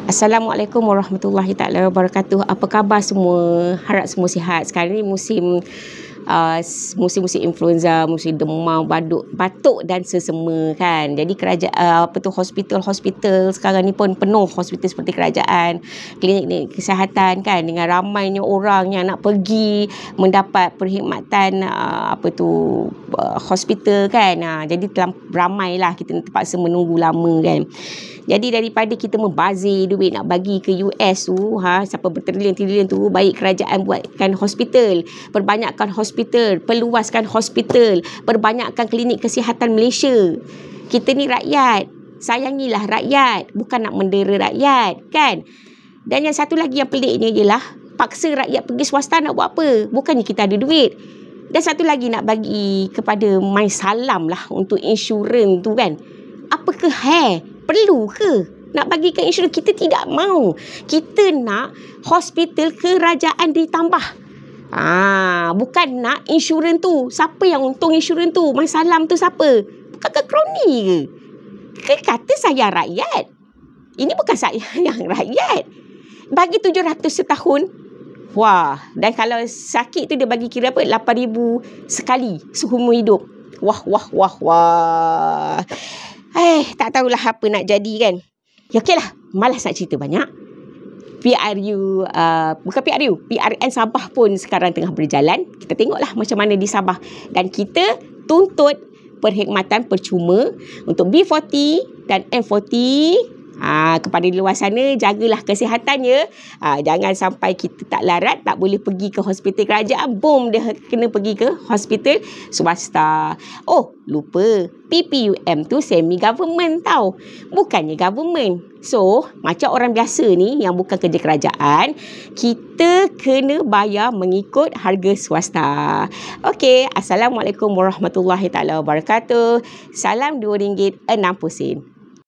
Assalamualaikum warahmatullahi taala wabarakatuh. Apa khabar semua? Harap semua sihat. Sekarang ni musim influenza, musim demam, batuk dan sesama kan. Jadi kerajaan hospital sekarang ni pun penuh, hospital seperti kerajaan, klinik kesihatan kan, dengan ramainya orang yang nak pergi mendapat perkhidmatan hospital kan. Jadi ramailah kita terpaksa menunggu lama kan. Jadi daripada kita membazir duit nak bagi ke US tu, siapa bertrilion-trilion tu, baik kerajaan buatkan hospital, perbanyakkan hospital, perluaskan hospital, perbanyakkan klinik kesihatan Malaysia. Kita ni rakyat, sayangilah rakyat, bukan nak mendera rakyat kan. Dan yang satu lagi yang peliknya ialah paksa rakyat pergi swasta nak buat apa? Bukannya kita ada duit. Dan satu lagi nak bagi kepada My Salam lah untuk insurans tu kan. Apakah perlu ke nak bagikan insurans? Kita tidak mahu. Kita nak hospital kerajaan ditambah. Bukan nak insurans tu. Siapa yang untung insurans tu? My Salam tu siapa? Bukankah kroni ke? Kata saya rakyat. Ini bukan saya yang rakyat. Bagi 700 setahun. Wah. Dan kalau sakit tu dia bagi kira apa? 8,000 sekali seumur hidup. Wah. Tak tahulah apa nak jadi kan. Ya okeylah, malas nak cerita banyak. PRN Sabah pun sekarang tengah berjalan. Kita tengoklah macam mana di Sabah. Dan kita tuntut perkhidmatan percuma untuk B40 dan M40. Kepada di luar sana, jagalah kesihatannya. Jangan sampai kita tak larat, tak boleh pergi ke hospital kerajaan, boom, dia kena pergi ke hospital swasta. Oh, lupa, PPUM tu semi-government tau, bukannya government. So, macam orang biasa ni yang bukan kerja kerajaan, kita kena bayar mengikut harga swasta. Okey, Assalamualaikum warahmatullahi taala wabarakatuh. Salam RM2.60.